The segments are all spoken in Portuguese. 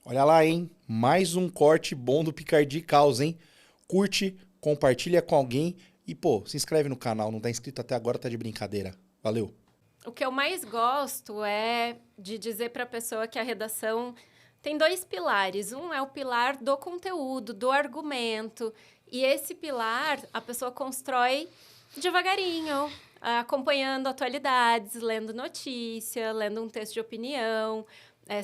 Olha lá, hein? Mais um corte bom do Picardia Causa, hein? Curte, compartilha com alguém e, pô, se inscreve no canal. Não tá inscrito até agora, tá de brincadeira. Valeu! O que eu mais gosto é de dizer para a pessoa que a redação tem dois pilares. Um é o pilar do conteúdo, do argumento. E esse pilar a pessoa constrói devagarinho, acompanhando atualidades, lendo notícia, lendo um texto de opinião,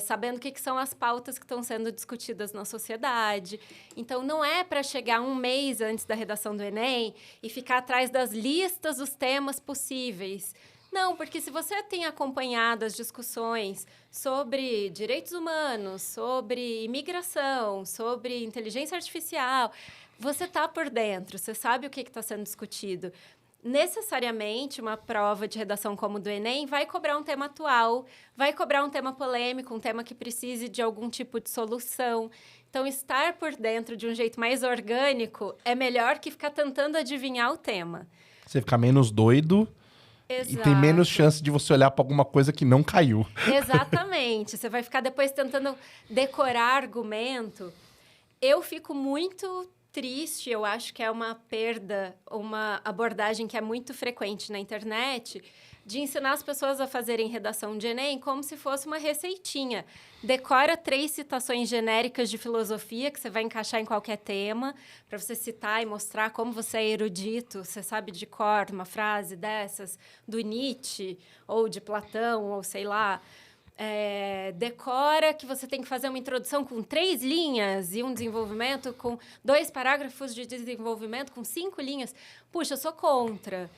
sabendo o que são as pautas que estão sendo discutidas na sociedade. Então, não é para chegar um mês antes da redação do Enem e ficar atrás das listas dos temas possíveis. Não, porque se você tem acompanhado as discussões sobre direitos humanos, sobre imigração, sobre inteligência artificial, você está por dentro, você sabe o que está sendo discutido. Necessariamente, uma prova de redação como do Enem vai cobrar um tema atual, vai cobrar um tema polêmico, um tema que precise de algum tipo de solução. Então, estar por dentro de um jeito mais orgânico é melhor que ficar tentando adivinhar o tema. Você fica menos doido. Exato. E tem menos chance de você olhar para alguma coisa que não caiu. Exatamente. Você vai ficar depois tentando decorar argumento. Eu fico muito triste, eu acho que é uma perda, uma abordagem que é muito frequente na internet, de ensinar as pessoas a fazerem redação de Enem como se fosse uma receitinha. Decora 3 citações genéricas de filosofia que você vai encaixar em qualquer tema, para você citar e mostrar como você é erudito, você sabe de cor uma frase dessas, do Nietzsche, ou de Platão, ou sei lá. Decora que você tem que fazer uma introdução com 3 linhas e um desenvolvimento com 2 parágrafos de desenvolvimento com 5 linhas. Puxa, eu sou contra.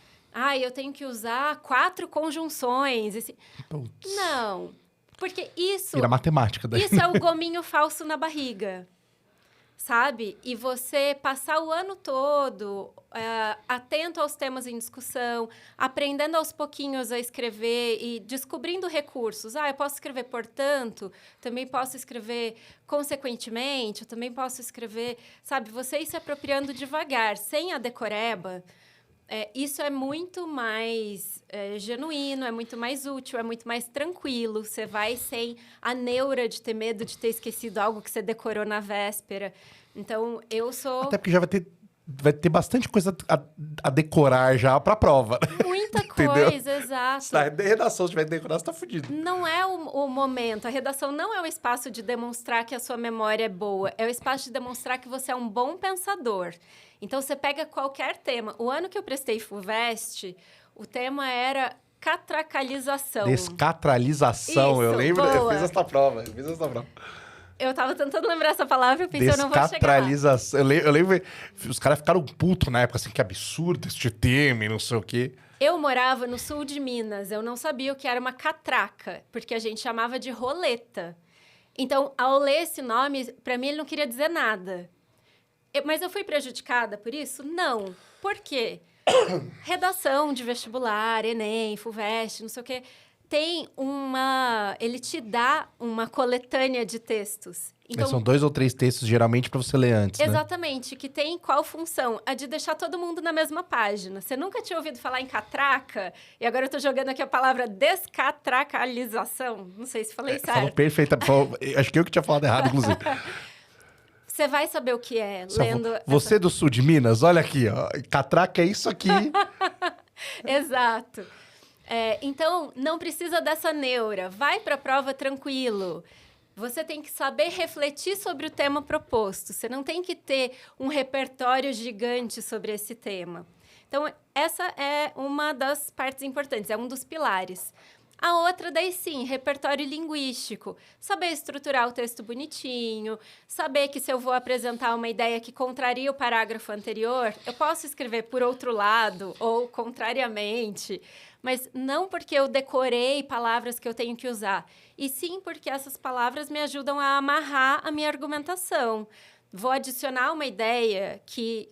Eu tenho que usar 4 conjunções. Não, porque isso... Vira matemática daí. Isso é o gominho falso na barriga, sabe? E você passar o ano todo atento aos temas em discussão, aprendendo aos pouquinhos a escrever e descobrindo recursos. Eu posso escrever portanto, também posso escrever consequentemente, eu também posso escrever... Sabe, você ir se apropriando devagar, sem a decoreba... isso é muito mais genuíno, é muito mais útil, é muito mais tranquilo. Você vai sem a neura de ter medo de ter esquecido algo que você decorou na véspera. Então, eu sou... Até porque já vai ter bastante coisa a decorar já pra prova. Muita coisa, exato. Se a redação tiver que decorar, você tá fudido. Não é o momento. A redação não é o espaço de demonstrar que a sua memória é boa. É o espaço de demonstrar que você é um bom pensador. Então, você pega qualquer tema. O ano que eu prestei FUVEST, o tema era catracalização. Descatralização, Isso, eu lembro. boa. Eu fiz essa prova. Eu tava tentando lembrar essa palavra, eu pensei, eu não vou chegar lá. Descatralização. Eu lembro, os caras ficaram putos na época, assim, que absurdo esse tema e não sei o quê. Eu morava no sul de Minas, eu não sabia o que era uma catraca, porque a gente chamava de roleta. Então, ao ler esse nome, para mim ele não queria dizer nada. Mas eu fui prejudicada por isso? Não. Por quê? Redação de vestibular, Enem, FUVEST, não sei o quê... Ele te dá uma coletânea de textos. Então, são 2 ou 3 textos, geralmente, para você ler antes, exatamente, né? Que tem qual função? A de deixar todo mundo na mesma página. Você nunca tinha ouvido falar em catraca? E agora eu tô jogando aqui a palavra descatracalização. Não sei se falei certo. Falou perfeita. Acho que eu que tinha falado errado, inclusive. Você vai saber o que é, lendo... Você do sul de Minas, olha aqui, ó. Catraca é isso aqui. Exato. Então, não precisa dessa neura. Vai para a prova tranquilo. Você tem que saber refletir sobre o tema proposto. Você não tem que ter um repertório gigante sobre esse tema. Então, essa é uma das partes importantes, é um dos pilares. A outra, daí sim, repertório linguístico. Saber estruturar o texto bonitinho, saber que se eu vou apresentar uma ideia que contraria o parágrafo anterior, eu posso escrever por outro lado ou contrariamente, mas não porque eu decorei palavras que eu tenho que usar, e sim porque essas palavras me ajudam a amarrar a minha argumentação. Vou adicionar uma ideia que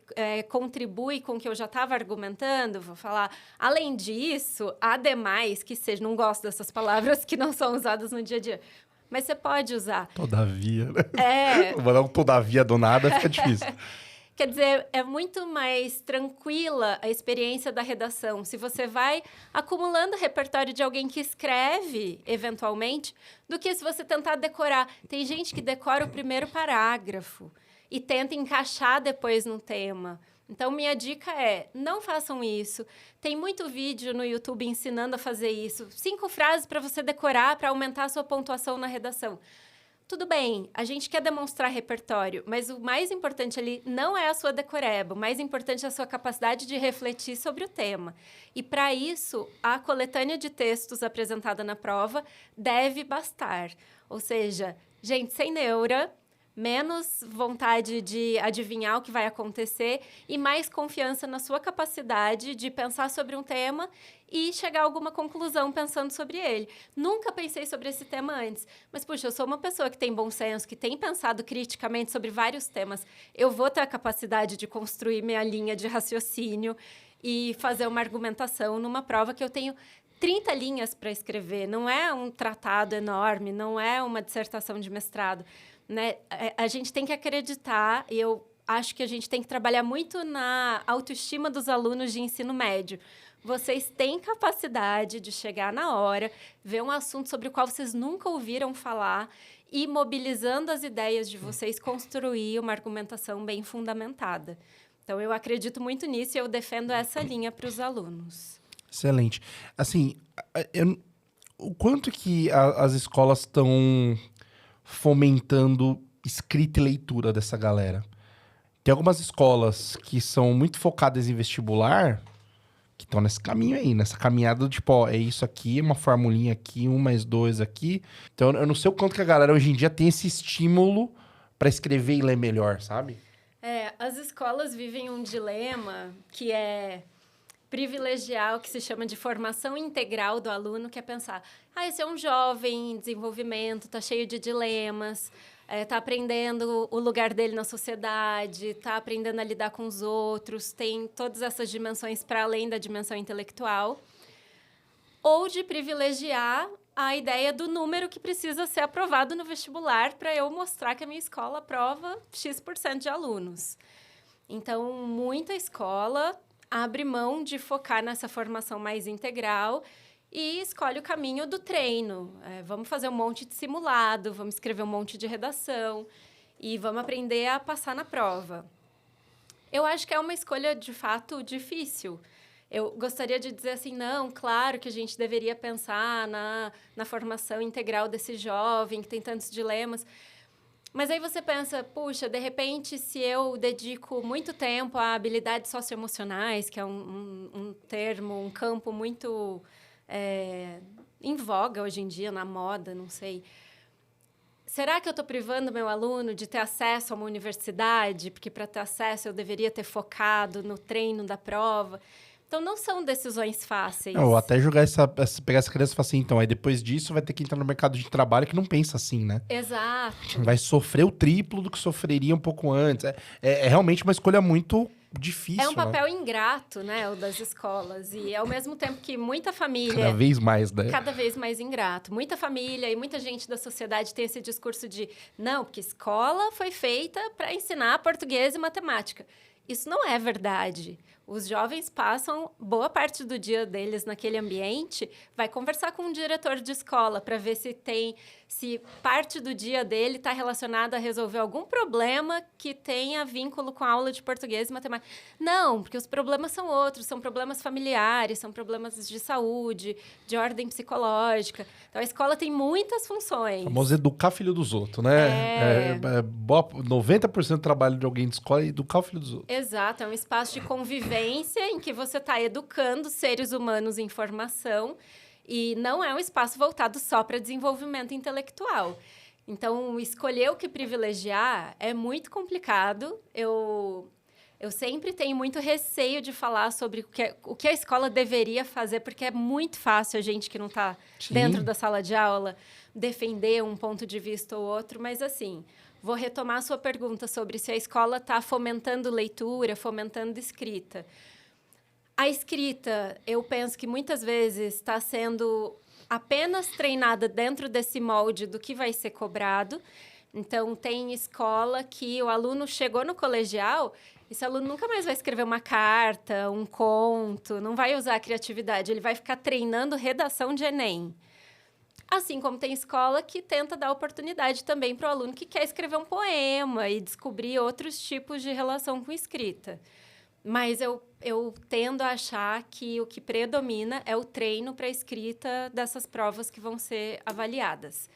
contribui com o que eu já estava argumentando, vou falar, além disso, ademais, que seja, não gosto dessas palavras que não são usadas no dia a dia, mas você pode usar. Todavia, né? Vou dar um todavia do nada, fica difícil. Quer dizer, é muito mais tranquila a experiência da redação. Se você vai acumulando repertório de alguém que escreve, eventualmente, do que se você tentar decorar. Tem gente que decora o primeiro parágrafo e tenta encaixar depois no tema. Então, minha dica é, não façam isso. Tem muito vídeo no YouTube ensinando a fazer isso. 5 frases para você decorar, para aumentar a sua pontuação na redação. Tudo bem, a gente quer demonstrar repertório, mas o mais importante ali não é a sua decoreba, o mais importante é a sua capacidade de refletir sobre o tema. E, para isso, a coletânea de textos apresentada na prova deve bastar. Ou seja, gente sem neura, menos vontade de adivinhar o que vai acontecer e mais confiança na sua capacidade de pensar sobre um tema e chegar a alguma conclusão pensando sobre ele. Nunca pensei sobre esse tema antes, mas, puxa, eu sou uma pessoa que tem bom senso, que tem pensado criticamente sobre vários temas. Eu vou ter a capacidade de construir minha linha de raciocínio e fazer uma argumentação numa prova que eu tenho 30 linhas para escrever. Não é um tratado enorme, não é uma dissertação de mestrado. Né? A gente tem que acreditar, e eu acho que a gente tem que trabalhar muito na autoestima dos alunos de ensino médio. Vocês têm capacidade de chegar na hora, ver um assunto sobre o qual vocês nunca ouviram falar e, mobilizando as ideias de vocês, construir uma argumentação bem fundamentada. Então, eu acredito muito nisso e eu defendo essa linha para os alunos. Excelente. Assim, o quanto que as escolas estão fomentando escrita e leitura dessa galera? Tem algumas escolas que são muito focadas em vestibular, que estão nesse caminho aí, nessa caminhada, tipo, ó, é isso aqui, uma formulinha aqui, 1 mais 2 aqui. Então, eu não sei o quanto que a galera hoje em dia tem esse estímulo para escrever e ler melhor, sabe? As escolas vivem um dilema que é privilegiar o que se chama de formação integral do aluno, que é pensar, esse é um jovem em desenvolvimento, está cheio de dilemas, está aprendendo o lugar dele na sociedade, está aprendendo a lidar com os outros, tem todas essas dimensões para além da dimensão intelectual. Ou de privilegiar a ideia do número que precisa ser aprovado no vestibular para eu mostrar que a minha escola aprova X% de alunos. Então, muita escola abre mão de focar nessa formação mais integral e escolhe o caminho do treino. Vamos fazer um monte de simulado, vamos escrever um monte de redação e vamos aprender a passar na prova. Eu acho que é uma escolha, de fato, difícil. Eu gostaria de dizer assim, não, claro que a gente deveria pensar na formação integral desse jovem que tem tantos dilemas. Mas aí você pensa, puxa, de repente, se eu dedico muito tempo a habilidades socioemocionais, que é um termo, um campo muito em voga hoje em dia, na moda, não sei. Será que eu estou privando meu aluno de ter acesso a uma universidade? Porque para ter acesso eu deveria ter focado no treino da prova. Então, não são decisões fáceis. Ou até pegar essa criança e falar assim, então, aí depois disso vai ter que entrar no mercado de trabalho que não pensa assim, né? Exato. Vai sofrer o triplo do que sofreria um pouco antes. É realmente uma escolha muito difícil. É um papel ingrato, né, o das escolas. E ao mesmo tempo que muita família... Cada vez mais, né? Cada vez mais ingrato. Muita família e muita gente da sociedade tem esse discurso de não, porque escola foi feita para ensinar português e matemática. Isso não é verdade. Os jovens passam boa parte do dia deles naquele ambiente, vai conversar com um diretor de escola para ver se parte do dia dele está relacionada a resolver algum problema que tenha vínculo com a aula de português e matemática. Não, porque os problemas são outros, são problemas familiares, são problemas de saúde, de ordem psicológica. Então, a escola tem muitas funções. Vamos educar filho dos outros, né? 90% do trabalho de alguém de escola é educar o filho dos outros. Exato, é um espaço de convivência em que você está educando seres humanos em formação e não é um espaço voltado só para desenvolvimento intelectual. Então, escolher o que privilegiar é muito complicado. Eu sempre tenho muito receio de falar sobre o que a escola deveria fazer, porque é muito fácil a gente que não está dentro da sala de aula defender um ponto de vista ou outro, mas assim... Vou retomar a sua pergunta sobre se a escola está fomentando leitura, fomentando escrita. A escrita, eu penso que muitas vezes está sendo apenas treinada dentro desse molde do que vai ser cobrado. Então, tem escola que o aluno chegou no colegial, esse aluno nunca mais vai escrever uma carta, um conto, não vai usar a criatividade, ele vai ficar treinando redação de Enem. Assim como tem escola que tenta dar oportunidade também para o aluno que quer escrever um poema e descobrir outros tipos de relação com escrita. Mas eu tendo a achar que o que predomina é o treino para a escrita dessas provas que vão ser avaliadas.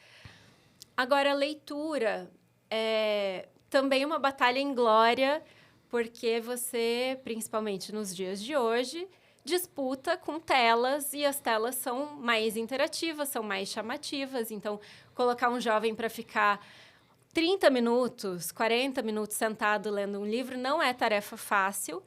Agora, a leitura é também uma batalha inglória, porque você, principalmente nos dias de hoje, disputa com telas e as telas são mais interativas, são mais chamativas. Então, colocar um jovem para ficar 30 minutos, 40 minutos sentado lendo um livro não é tarefa fácil.